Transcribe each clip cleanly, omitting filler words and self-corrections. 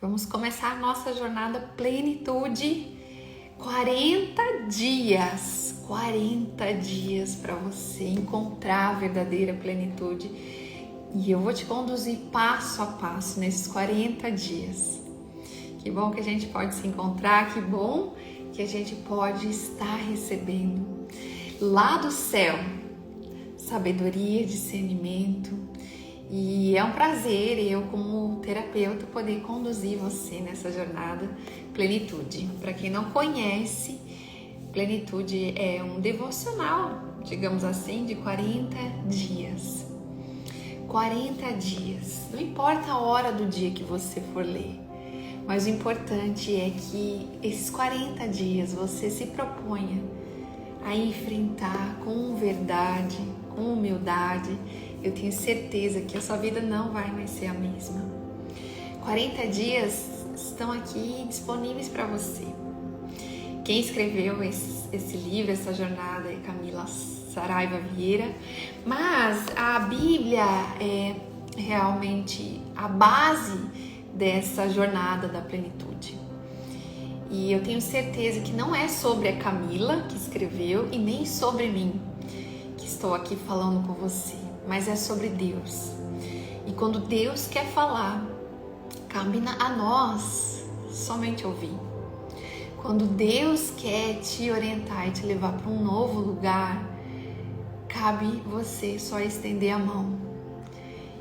Vamos começar a nossa jornada Plenitude. 40 dias. 40 dias para você encontrar a verdadeira plenitude. E eu vou te conduzir passo a passo nesses 40 dias. Que bom que a gente pode se encontrar, que bom que a gente pode estar recebendo lá do céu sabedoria, discernimento. E é um prazer eu, como terapeuta, poder conduzir você nessa jornada Plenitude. Para quem não conhece, Plenitude é um devocional, digamos assim, de 40 dias. 40 dias. Não importa a hora do dia que você for ler, mas o importante é que esses 40 dias você se proponha a enfrentar com verdade, com humildade. Eu tenho certeza que a sua vida não vai mais ser a mesma. 40 dias estão aqui disponíveis para você. Quem escreveu esse livro, essa jornada, é Camila Saraiva Vieira, mas a Bíblia é realmente a base dessa jornada da plenitude. E eu tenho certeza que não é sobre a Camila que escreveu e nem sobre mim que estou aqui falando com você, mas é sobre Deus. E quando Deus quer falar, cabe a nós somente ouvir. Quando Deus quer te orientar e te levar para um novo lugar, cabe você só estender a mão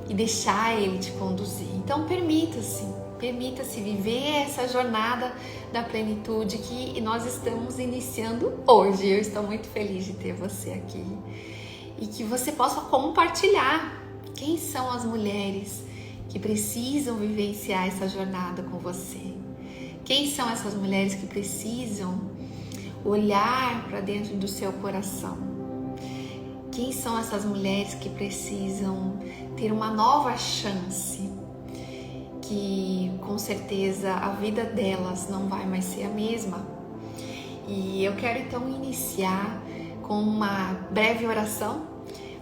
e deixar Ele te conduzir. Então permita-se viver essa jornada da plenitude que nós estamos iniciando hoje. Eu estou muito feliz de ter você aqui. E que você possa compartilhar quem são as mulheres que precisam vivenciar essa jornada com você. Quem são essas mulheres que precisam olhar para dentro do seu coração? Quem são essas mulheres que precisam ter uma nova chance? Que com certeza a vida delas não vai mais ser a mesma. E eu quero então iniciar com uma breve oração,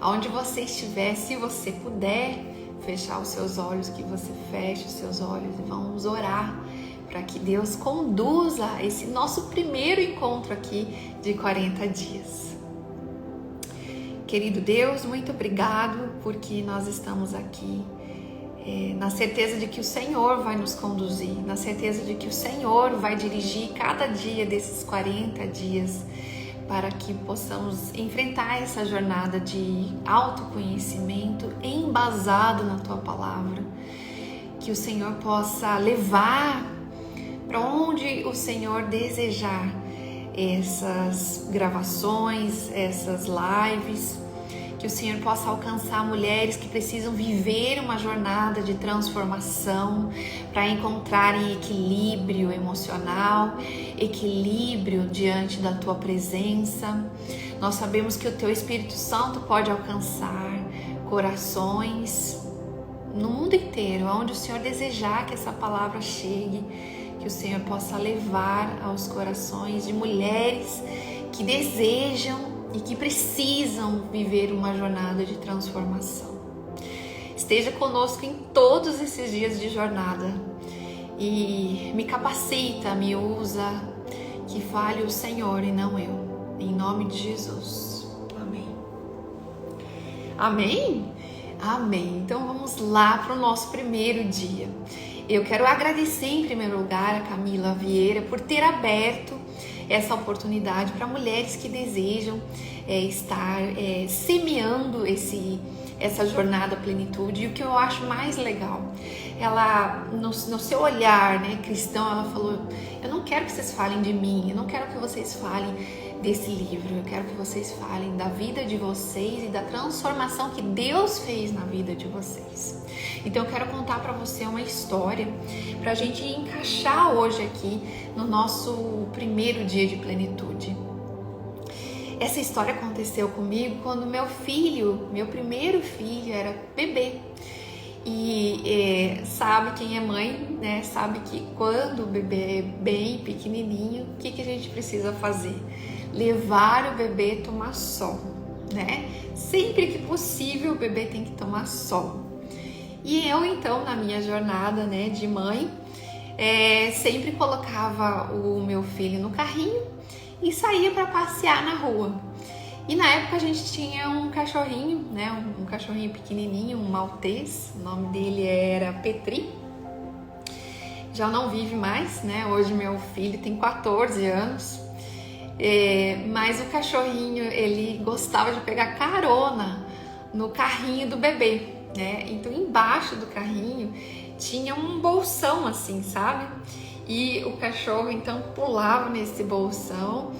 onde você estiver, se você puder fechar os seus olhos, que você feche os seus olhos e vamos orar para que Deus conduza esse nosso primeiro encontro aqui de 40 dias. Querido Deus, muito obrigado porque nós estamos aqui na certeza de que o Senhor vai nos conduzir, na certeza de que o Senhor vai dirigir cada dia desses 40 dias para que possamos enfrentar essa jornada de autoconhecimento embasado na Tua Palavra. Que o Senhor possa levar para onde o Senhor desejar essas gravações, essas lives. Que o Senhor possa alcançar mulheres que precisam viver uma jornada de transformação para encontrarem equilíbrio emocional, equilíbrio diante da Tua presença. Nós sabemos que o Teu Espírito Santo pode alcançar corações no mundo inteiro, onde o Senhor desejar que essa palavra chegue, que o Senhor possa levar aos corações de mulheres que desejam e que precisam viver uma jornada de transformação. Esteja conosco em todos esses dias de jornada e me capacita, me usa, que fale o Senhor e não eu. Em nome de Jesus. Amém. Amém? Amém. Então vamos lá para o nosso primeiro dia. Eu quero agradecer em primeiro lugar a Camila Vieira por ter aberto essa oportunidade para mulheres que desejam estar semeando essa jornada plenitude. E o que eu acho mais legal, ela no seu olhar, né, cristão, ela falou: eu não quero que vocês falem de mim, eu não quero que vocês falem desse livro, eu quero que vocês falem da vida de vocês e da transformação que Deus fez na vida de vocês. Então eu quero contar para você uma história para a gente encaixar hoje aqui no nosso primeiro dia de plenitude. Essa história aconteceu comigo quando meu primeiro filho era bebê. E sabe quem é mãe, né? Sabe que quando o bebê é bem pequenininho, o que a gente precisa fazer? Levar o bebê a tomar sol, né? Sempre que possível o bebê tem que tomar sol. E eu então, na minha jornada, né, de mãe, sempre colocava o meu filho no carrinho e saía para passear na rua. E na época a gente tinha um cachorrinho, né, um cachorrinho pequenininho, um maltês, o nome dele era Petri. Já não vive mais, né? Hoje meu filho tem 14 anos. Mas o cachorrinho, ele gostava de pegar carona no carrinho do bebê, né? Então embaixo do carrinho tinha um bolsão assim, sabe? E o cachorro então pulava nesse bolsão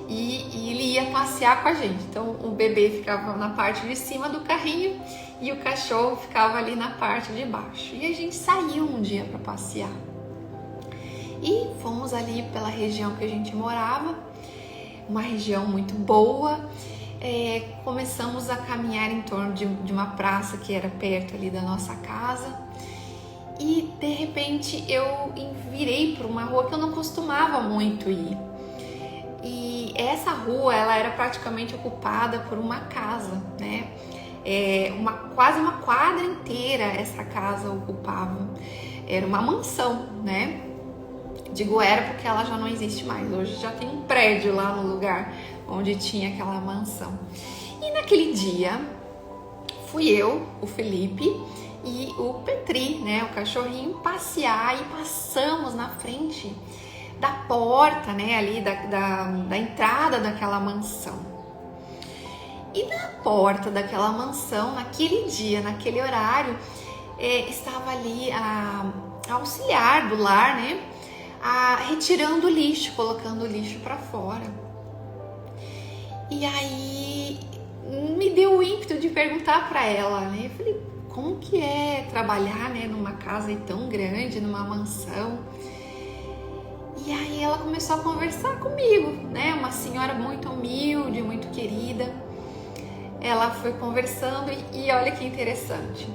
e ele ia passear com a gente. Então o bebê ficava na parte de cima do carrinho e o cachorro ficava ali na parte de baixo. E a gente saiu um dia para passear. E fomos ali pela região que a gente morava, uma região muito boa. Começamos a caminhar em torno de uma praça que era perto ali da nossa casa. E de repente eu virei para uma rua que eu não costumava muito ir. E essa rua, ela era praticamente ocupada por uma casa, né? Quase uma quadra inteira essa casa ocupava. Era uma mansão, né? Digo era porque ela já não existe mais. Hoje já tem um prédio lá no lugar onde tinha aquela mansão. E naquele dia fui eu, o Felipe e o Petri, né, o cachorrinho, passear e passamos na frente da porta, né, ali da entrada daquela mansão. E na porta daquela mansão, naquele dia, naquele horário, estava ali a auxiliar do lar, né, retirando o lixo, colocando o lixo para fora. E aí me deu o ímpeto de perguntar para ela, né? Eu falei, como que é trabalhar, né, numa casa tão grande, numa mansão? E aí ela começou a conversar comigo, né? Uma senhora muito humilde, muito querida. Ela foi conversando e olha que interessante.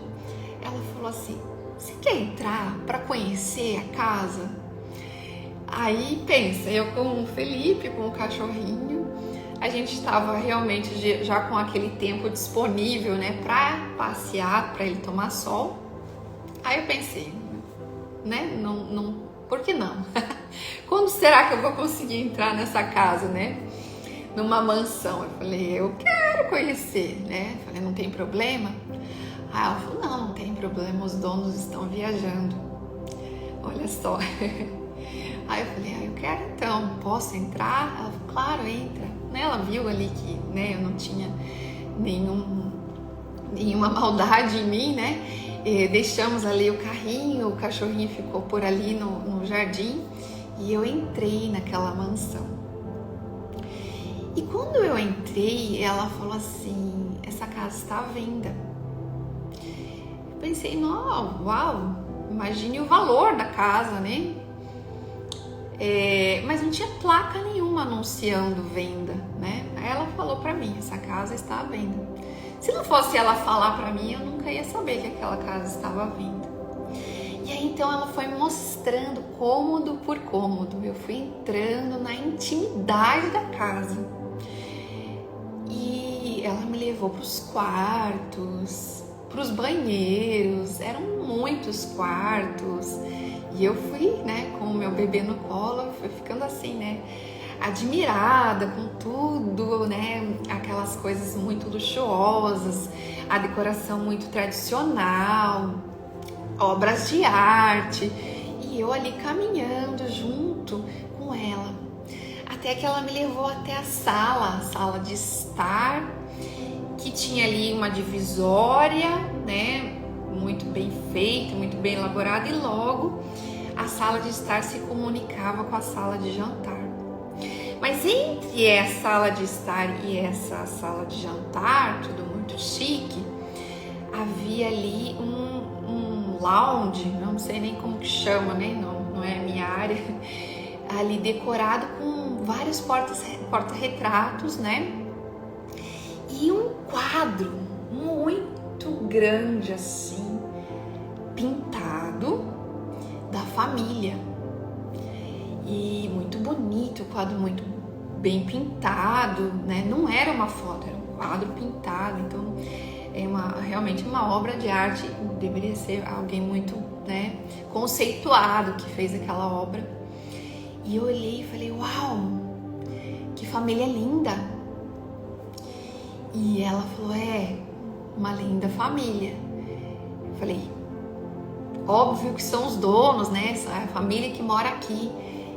Ela falou assim, você quer entrar para conhecer a casa? Aí pensa, eu com o Felipe, com o cachorrinho, a gente estava realmente já com aquele tempo disponível, né, para passear, para ele tomar sol. Aí eu pensei, né, não, por que não? Quando será que eu vou conseguir entrar nessa casa, né, numa mansão? Eu falei, eu quero conhecer, né, eu falei, não tem problema? Aí ela falou, não tem problema, os donos estão viajando. Olha só. Aí eu falei, eu quero então, posso entrar? Ela falou, claro, entra. Ela viu ali que, né, eu não tinha nenhuma maldade em mim, né? Deixamos ali o carrinho, o cachorrinho ficou por ali no jardim e eu entrei naquela mansão. E quando eu entrei, ela falou assim, essa casa está à venda. Eu pensei, uau, imagine o valor da casa, né? Mas não tinha placa nenhuma anunciando venda, né? Aí ela falou pra mim, essa casa está à venda. Se não fosse ela falar pra mim, eu nunca ia saber que aquela casa estava à venda. E aí então ela foi mostrando cômodo por cômodo, eu fui entrando na intimidade da casa. E ela me levou pros quartos, pros banheiros, eram muitos quartos. E eu fui, né, com o meu bebê no colo, fui ficando assim, né, admirada com tudo, né, aquelas coisas muito luxuosas, a decoração muito tradicional, obras de arte, e eu ali caminhando junto com ela, até que ela me levou até a sala de estar, que tinha ali uma divisória, né, muito bem feita, muito bem elaborada, e logo a sala de estar se comunicava com a sala de jantar. Mas entre a sala de estar e essa sala de jantar, tudo muito chique, havia ali um lounge, não sei nem como que chama, né? Não é a minha área, ali decorado com vários porta-retratos, né? E um quadro muito grande assim, pintado, da família. E muito bonito, o quadro muito bem pintado, né? Não era uma foto, era um quadro pintado, então é realmente uma obra de arte, deveria ser alguém muito né, conceituado que fez aquela obra. E eu olhei e falei, uau, que família linda. E ela falou, uma linda família. Eu falei, óbvio que são os donos, né, a família que mora aqui.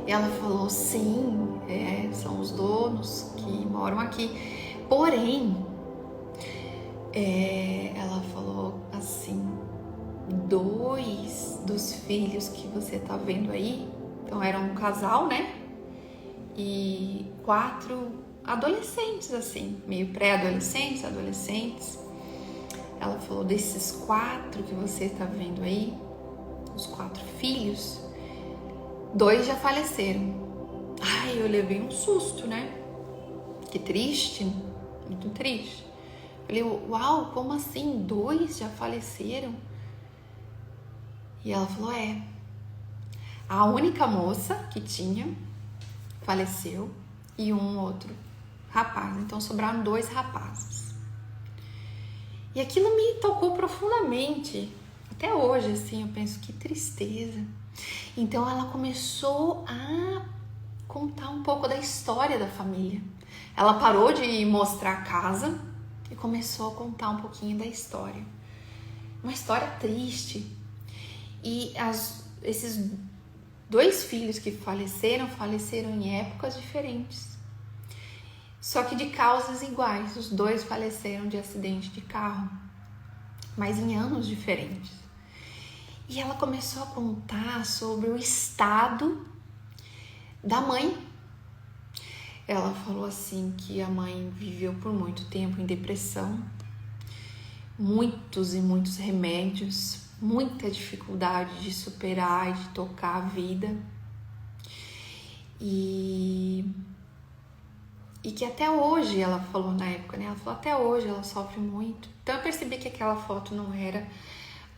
E ela falou, sim, são os donos que moram aqui. Porém, ela falou assim, 2 dos filhos que você tá vendo aí, então era um casal, né? E 4 adolescentes, assim, meio pré-adolescentes, adolescentes. Ela falou, desses 4 que você tá vendo aí, os 4 filhos, 2 já faleceram. Ai, eu levei um susto, né? Que triste, muito triste. Eu falei, uau, como assim? 2 já faleceram? E ela falou, a única moça que tinha faleceu e um outro rapaz. Então sobraram 2 rapazes. E aquilo me tocou profundamente. Até hoje, assim, eu penso, que tristeza. Então ela começou a contar um pouco da história da família. Ela parou de mostrar a casa e começou a contar um pouquinho da história. Uma história triste. E esses 2 filhos que faleceram em épocas diferentes. Só que de causas iguais. Os 2 faleceram de acidente de carro, mas em anos diferentes. E ela começou a contar sobre o estado da mãe. Ela falou assim que a mãe viveu por muito tempo em depressão, muitos e muitos remédios, muita dificuldade de superar e de tocar a vida. E que até hoje, ela falou na época, né? Ela falou, até hoje ela sofre muito. Então eu percebi que aquela foto não era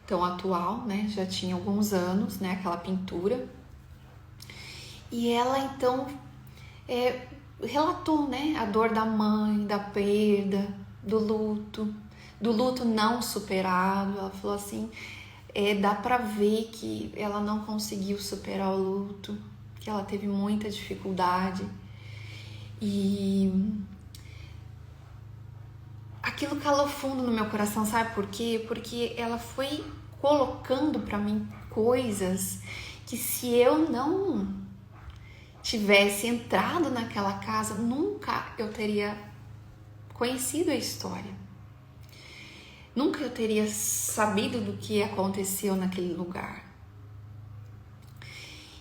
tão atual, né? Já tinha alguns anos, né? Aquela pintura. E ela então relatou, né? A dor da mãe, da perda, do luto não superado. Ela falou assim, dá pra ver que ela não conseguiu superar o luto, que ela teve muita dificuldade. E aquilo calou fundo no meu coração, sabe por quê? Porque ela foi colocando pra mim coisas que, se eu não tivesse entrado naquela casa, nunca eu teria conhecido a história. Nunca eu teria sabido do que aconteceu naquele lugar.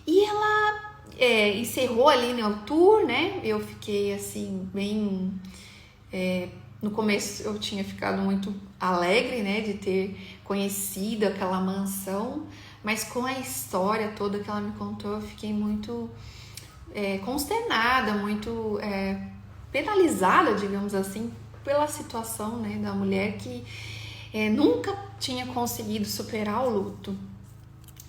E ela encerrou ali no tour, né? Eu fiquei assim, bem... no começo eu tinha ficado muito alegre, né? De ter conhecido aquela mansão. Mas com a história toda que ela me contou, eu fiquei muito consternada, muito penalizada, digamos assim, pela situação, né? Da mulher que nunca tinha conseguido superar o luto.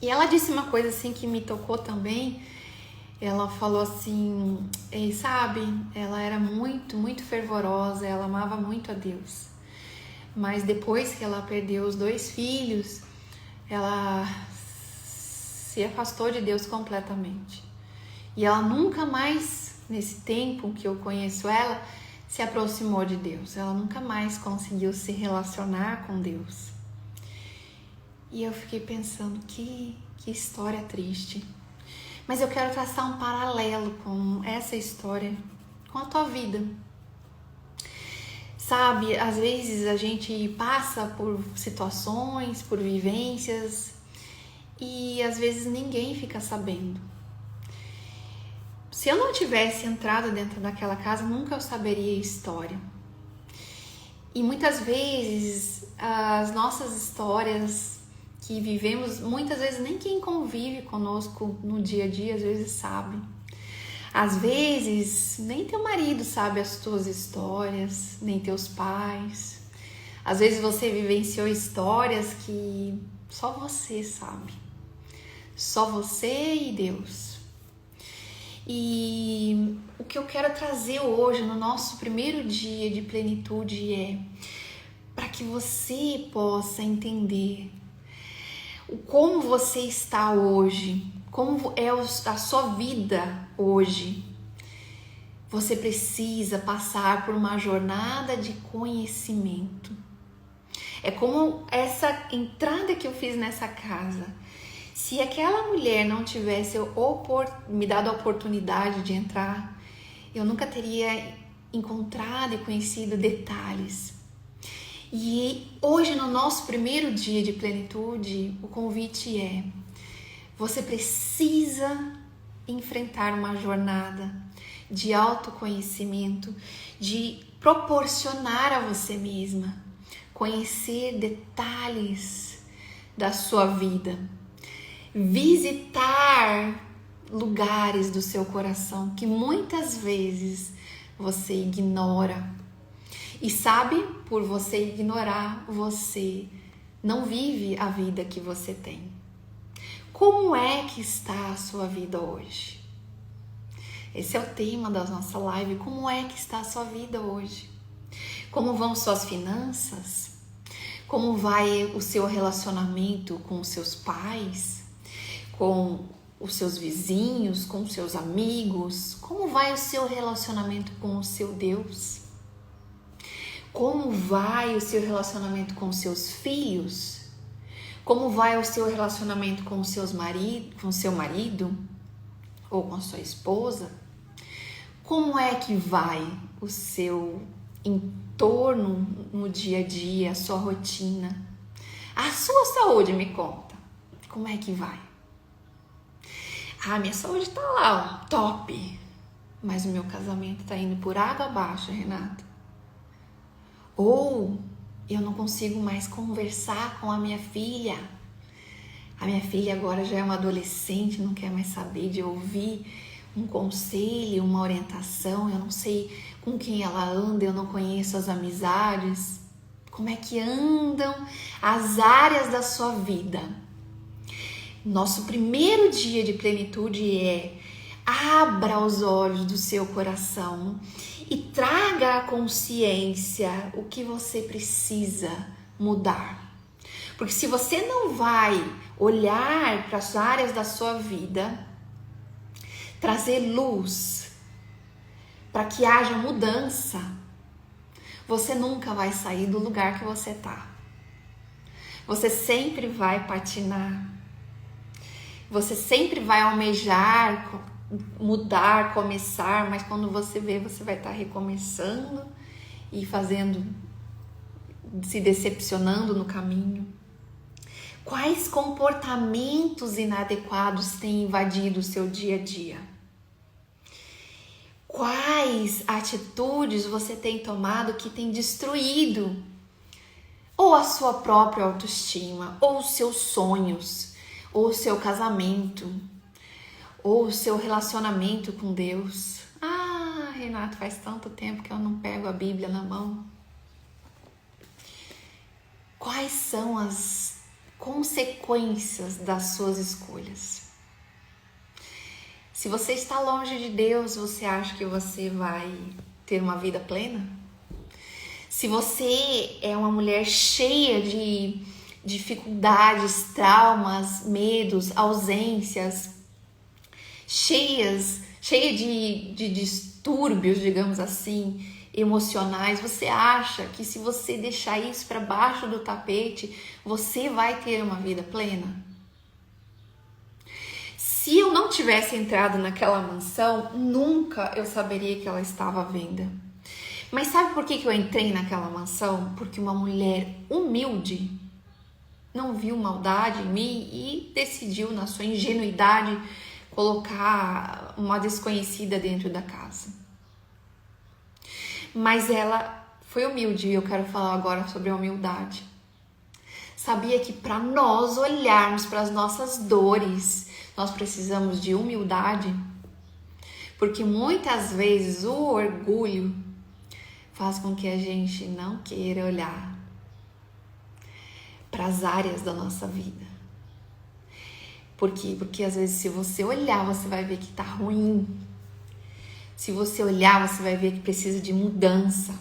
E ela disse uma coisa assim que me tocou também. Ela falou assim, sabe, ela era muito, muito fervorosa, ela amava muito a Deus. Mas depois que ela perdeu os 2 filhos, ela se afastou de Deus completamente. E ela nunca mais, nesse tempo que eu conheço ela, se aproximou de Deus. Ela nunca mais conseguiu se relacionar com Deus. E eu fiquei pensando, que história triste. Mas eu quero traçar um paralelo com essa história, com a tua vida. Sabe, às vezes a gente passa por situações, por vivências, e às vezes ninguém fica sabendo. Se eu não tivesse entrado dentro daquela casa, nunca eu saberia a história. E muitas vezes as nossas histórias que vivemos, muitas vezes nem quem convive conosco no dia a dia, às vezes sabe. Às vezes nem teu marido sabe as tuas histórias, nem teus pais. Às vezes você vivenciou histórias que só você sabe. Só você e Deus. E o que eu quero trazer hoje, no nosso primeiro dia de plenitude, para que você possa entender Como você está hoje? Como é a sua vida hoje? Você precisa passar por uma jornada de conhecimento. É como essa entrada que eu fiz nessa casa. Se aquela mulher não tivesse me dado a oportunidade de entrar, eu nunca teria encontrado e conhecido detalhes. E hoje, no nosso primeiro dia de plenitude, o convite é: você precisa enfrentar uma jornada de autoconhecimento, de proporcionar a você mesma conhecer detalhes da sua vida, visitar lugares do seu coração que muitas vezes você ignora. E sabe, por você ignorar, você não vive a vida que você tem. Como é que está a sua vida hoje? Esse é o tema da nossa live. Como é que está a sua vida hoje? Como vão suas finanças? Como vai o seu relacionamento com os seus pais? Com os seus vizinhos? Com os seus amigos? Como vai o seu relacionamento com o seu Deus? Como vai o seu relacionamento com os seus filhos? Como vai o seu relacionamento com o seu marido? Ou com a sua esposa? Como é que vai o seu entorno no dia a dia, a sua rotina? A sua saúde, me conta. Como é que vai? Minha saúde tá lá, ó, top. Mas o meu casamento tá indo por água abaixo, Renata. Ou eu não consigo mais conversar com a minha filha. A minha filha agora já é uma adolescente, não quer mais saber de ouvir um conselho, uma orientação. Eu não sei com quem ela anda, eu não conheço as amizades. Como é que andam as áreas da sua vida? Nosso primeiro dia de plenitude é: abra os olhos do seu coração e traga à consciência o que você precisa mudar. Porque se você não vai olhar para as áreas da sua vida, trazer luz para que haja mudança, você nunca vai sair do lugar que você está. Você sempre vai patinar. Você sempre vai almejar mudar, começar, mas quando você vê, você vai estar recomeçando e se decepcionando no caminho. Quais comportamentos inadequados têm invadido o seu dia a dia? Quais atitudes você tem tomado que tem destruído ou a sua própria autoestima, ou os seus sonhos, ou o seu casamento, ou o seu relacionamento com Deus? Renato, faz tanto tempo que eu não pego a Bíblia na mão. Quais são as consequências das suas escolhas? Se você está longe de Deus, você acha que você vai ter uma vida plena? Se você é uma mulher cheia de dificuldades, traumas, medos, ausências, cheia de distúrbios, digamos assim, emocionais, você acha que se você deixar isso para baixo do tapete, você vai ter uma vida plena? Se eu não tivesse entrado naquela mansão, nunca eu saberia que ela estava à venda. Mas sabe por que eu entrei naquela mansão? Porque uma mulher humilde não viu maldade em mim e decidiu, na sua ingenuidade, colocar uma desconhecida dentro da casa. Mas ela foi humilde e eu quero falar agora sobre a humildade. Sabia que para nós olharmos para as nossas dores, nós precisamos de humildade? Porque muitas vezes o orgulho faz com que a gente não queira olhar para as áreas da nossa vida. Por quê? Porque às vezes se você olhar, você vai ver que tá ruim. Se você olhar, você vai ver que precisa de mudança.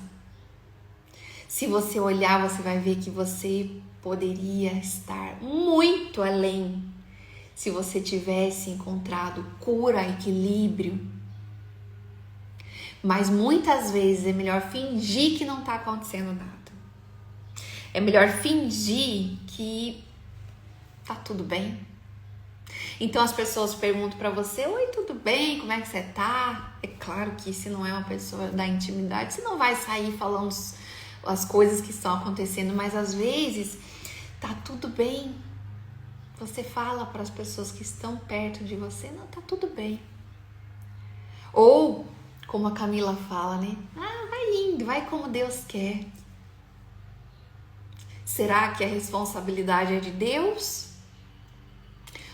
Se você olhar, você vai ver que você poderia estar muito além se você tivesse encontrado cura, equilíbrio. Mas muitas vezes é melhor fingir que não está acontecendo nada. É melhor fingir que tá tudo bem. Então as pessoas perguntam para você: oi, tudo bem? Como é que você tá? É claro que se não é uma pessoa da intimidade, você não vai sair falando as coisas que estão acontecendo, mas às vezes tá tudo bem. Você fala para as pessoas que estão perto de você: não, tá tudo bem. Ou, como a Camila fala, né? Vai indo, vai como Deus quer. Será que a responsabilidade é de Deus?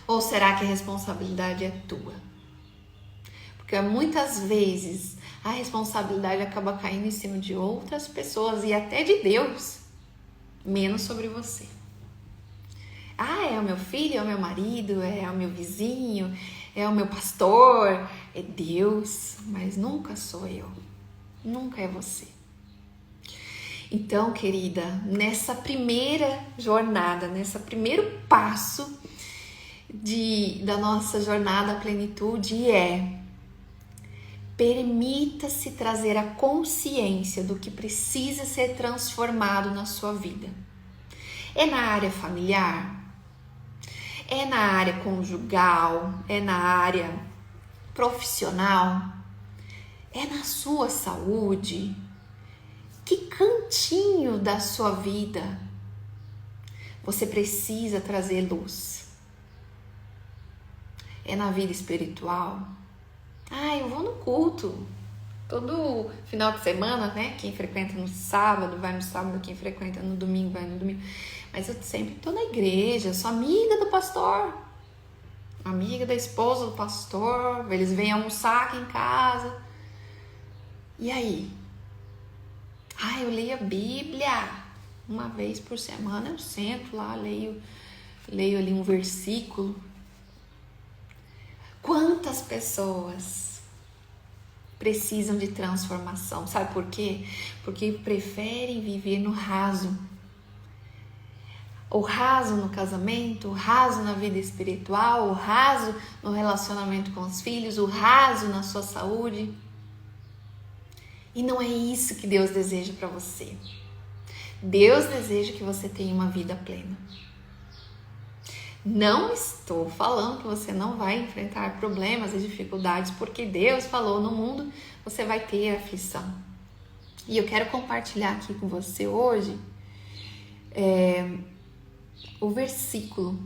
Ou será que a responsabilidade é tua? Porque muitas vezes a responsabilidade acaba caindo em cima de outras pessoas e até de Deus, menos sobre você. É o meu filho, é o meu marido, é o meu vizinho, é o meu pastor, é Deus, mas nunca sou eu, nunca é você. Então, querida, nessa primeira jornada, nesse primeiro passo da nossa jornada à plenitude permita-se trazer a consciência do que precisa ser transformado na sua vida. É na área familiar? É na área conjugal? É na área profissional? É na sua saúde? Que cantinho da sua vida você precisa trazer luz? É na vida espiritual? Eu vou no culto todo final de semana, né? Quem frequenta no sábado, vai no sábado. Quem frequenta no domingo, vai no domingo. Mas eu sempre tô na igreja, sou amiga do pastor, amiga da esposa do pastor. Eles vêm almoçar aqui em casa. E aí? Eu leio a Bíblia uma vez por semana. Eu sento lá, leio ali um versículo. Quantas pessoas precisam de transformação? Sabe por quê? Porque preferem viver no raso. O raso no casamento, o raso na vida espiritual, o raso no relacionamento com os filhos, o raso na sua saúde. E não é isso que Deus deseja para você. Deus deseja que você tenha uma vida plena. Não estou falando que você não vai enfrentar problemas e dificuldades, porque Deus falou: no mundo você vai ter aflição. E eu quero compartilhar aqui com você hoje o versículo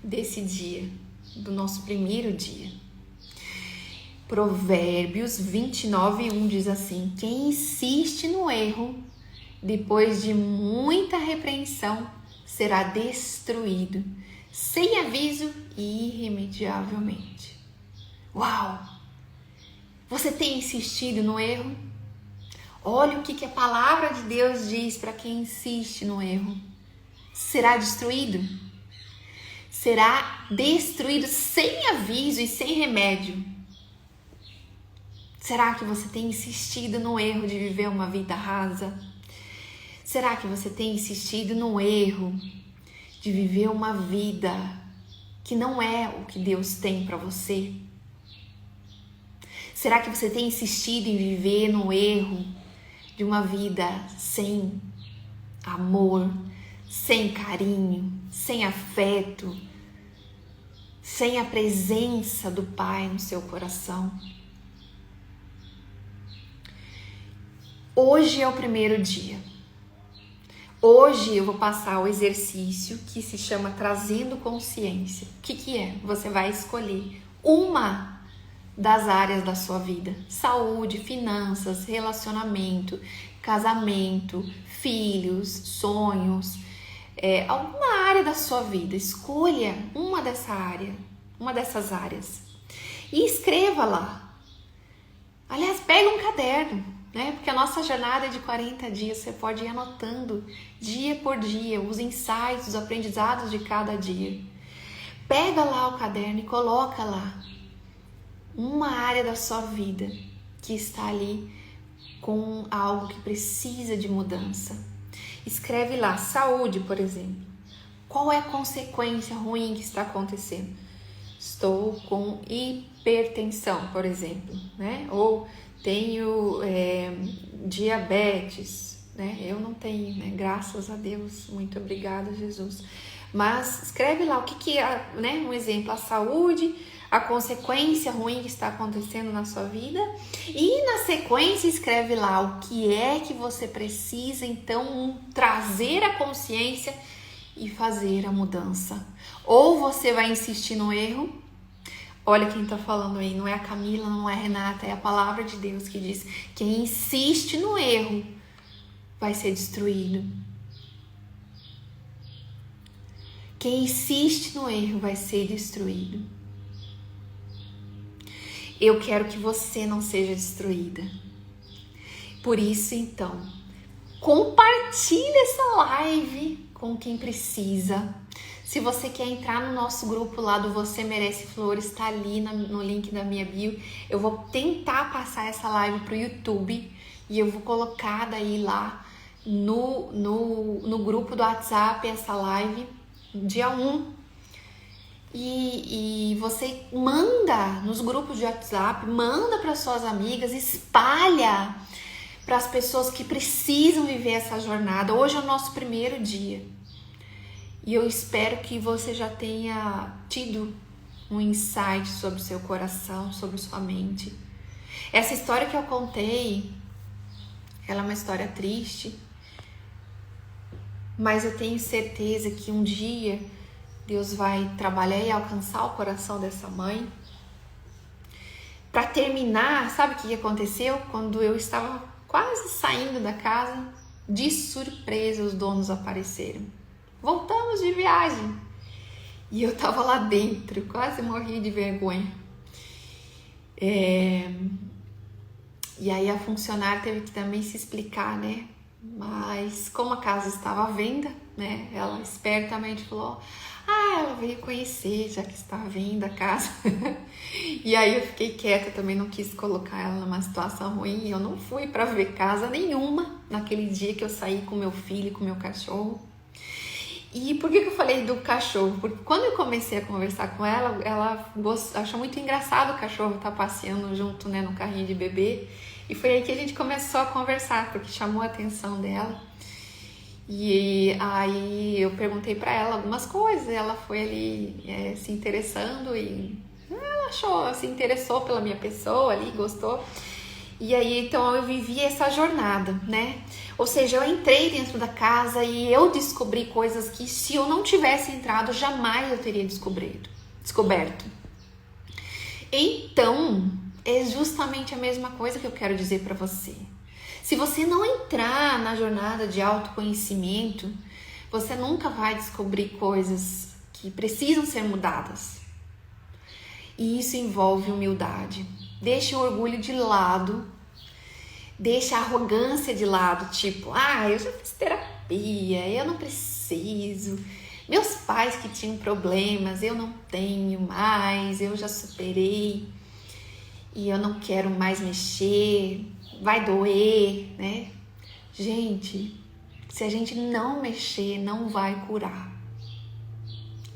desse dia, do nosso primeiro dia. Provérbios 29:1 diz assim: quem insiste no erro, depois de muita repreensão, será destruído, sem aviso e irremediavelmente. Uau! Você tem insistido no erro? Olha o que a palavra de Deus diz para quem insiste no erro. Será destruído? Será destruído sem aviso e sem remédio. Será que você tem insistido no erro de viver uma vida rasa? Será que você tem insistido no erro de viver uma vida que não é o que Deus tem para você? Será que você tem insistido em viver no erro de uma vida sem amor, sem carinho, sem afeto, sem a presença do Pai no seu coração? Hoje é o primeiro dia. Hoje eu vou passar o exercício que se chama Trazendo Consciência. O que é? Você vai escolher uma das áreas da sua vida: saúde, finanças, relacionamento, casamento, filhos, sonhos, alguma área da sua vida. Escolha uma dessas áreas e escreva lá. Aliás, pega um caderno, né? Porque a nossa jornada é de 40 dias, você pode ir anotando dia por dia os insights, os aprendizados de cada dia. Pega lá o caderno e coloca lá uma área da sua vida que está ali com algo que precisa de mudança. Escreve lá, saúde, por exemplo. Qual é a consequência ruim que está acontecendo? Estou com hipertensão, por exemplo, né? Ou tenho diabetes, né? Eu não tenho, né? Graças a Deus, muito obrigada, Jesus. Mas escreve lá o que é, né? Um exemplo, a saúde, a consequência ruim que está acontecendo na sua vida. E na sequência escreve lá o que é que você precisa, então, trazer a consciência e fazer a mudança. Ou você vai insistir no erro. Olha quem tá falando aí, não é a Camila, não é a Renata, é a palavra de Deus que diz: quem insiste no erro vai ser destruído. Quem insiste no erro vai ser destruído. Eu quero que você não seja destruída. Por isso, então, compartilhe essa live com quem precisa. Se você quer entrar no nosso grupo lá do Você Merece Flores, tá ali no link da minha bio. Eu vou tentar passar essa live pro YouTube e eu vou colocar daí lá no grupo do WhatsApp essa live dia 1. E você manda nos grupos de WhatsApp, manda para suas amigas, espalha para as pessoas que precisam viver essa jornada. Hoje é o nosso primeiro dia. E eu espero que você já tenha tido um insight sobre o seu coração, sobre sua mente. Essa história que eu contei, ela é uma história triste, mas eu tenho certeza que um dia Deus vai trabalhar e alcançar o coração dessa mãe. Para terminar, sabe o que aconteceu? Quando eu estava quase saindo da casa, de surpresa os donos apareceram. Voltamos de viagem. E eu tava lá dentro, quase morri de vergonha. E aí a funcionária teve que também se explicar, né? Mas como a casa estava à venda, né? Ela espertamente falou: ela veio conhecer, já que está à venda a casa. E aí eu fiquei quieta, também não quis colocar ela numa situação ruim. Eu não fui para ver casa nenhuma naquele dia que eu saí com meu filho e com meu cachorro. E por que eu falei do cachorro? Porque quando eu comecei a conversar com ela, ela achou muito engraçado o cachorro estar passeando junto, né, no carrinho de bebê. E foi aí que a gente começou a conversar, porque chamou a atenção dela. E aí eu perguntei pra ela algumas coisas, ela foi ali se interessando e ela achou, se interessou pela minha pessoa ali, gostou. E aí então eu vivi essa jornada, né? Ou seja, eu entrei dentro da casa e eu descobri coisas que se eu não tivesse entrado, jamais eu teria descoberto. Então, é justamente a mesma coisa que eu quero dizer pra você. Se você não entrar na jornada de autoconhecimento, você nunca vai descobrir coisas que precisam ser mudadas. E isso envolve humildade. Deixe o orgulho de lado, deixe a arrogância de lado, tipo, eu já fiz terapia, eu não preciso. Meus pais que tinham problemas, eu não tenho mais, eu já superei e eu não quero mais mexer. Vai doer, né? Gente, se a gente não mexer, não vai curar.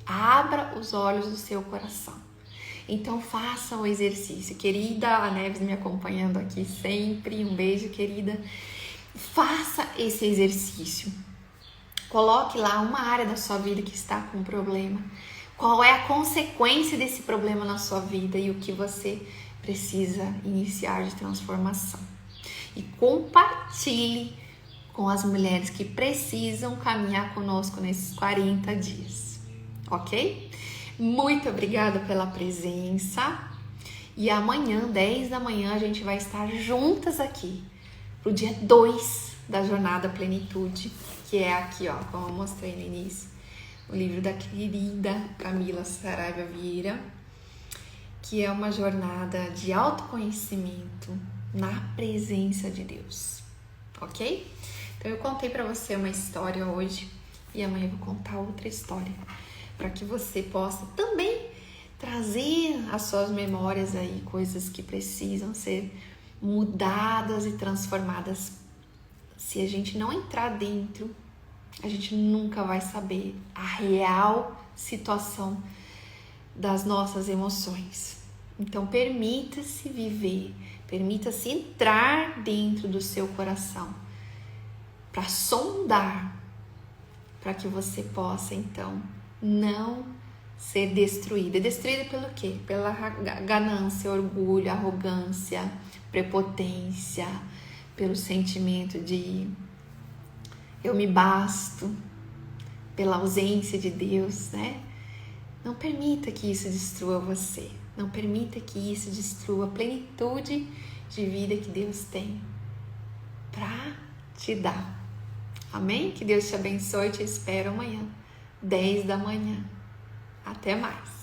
Abra os olhos do seu coração. Então faça o exercício. Querida, a Neves me acompanhando aqui sempre. Um beijo, querida. Faça esse exercício. Coloque lá uma área da sua vida que está com problema. Qual é a consequência desse problema na sua vida e o que você precisa iniciar de transformação. E compartilhe com as mulheres que precisam caminhar conosco nesses 40 dias, ok? Muito obrigada pela presença e amanhã, 10 da manhã, a gente vai estar juntas aqui pro dia 2 da Jornada Plenitude, que é aqui, ó, como eu mostrei no início, o livro da querida Camila Saraiva Vieira, que é uma jornada de autoconhecimento na presença de Deus, ok? Então eu contei para você uma história hoje e amanhã eu vou contar outra história para que você possa também trazer às suas memórias aí coisas que precisam ser mudadas e transformadas se a gente não entrar dentro, a gente nunca vai saber a real situação das nossas emoções. Então, permita-se viver, permita-se entrar dentro do seu coração para sondar, para que você possa, então, não ser destruída. Destruída pelo quê? Pela ganância, orgulho, arrogância, prepotência, pelo sentimento de eu me basto, pela ausência de Deus, né? Não permita que isso destrua você. Não permita que isso destrua a plenitude de vida que Deus tem para te dar. Amém? Que Deus te abençoe e te espero amanhã, 10 da manhã. Até mais.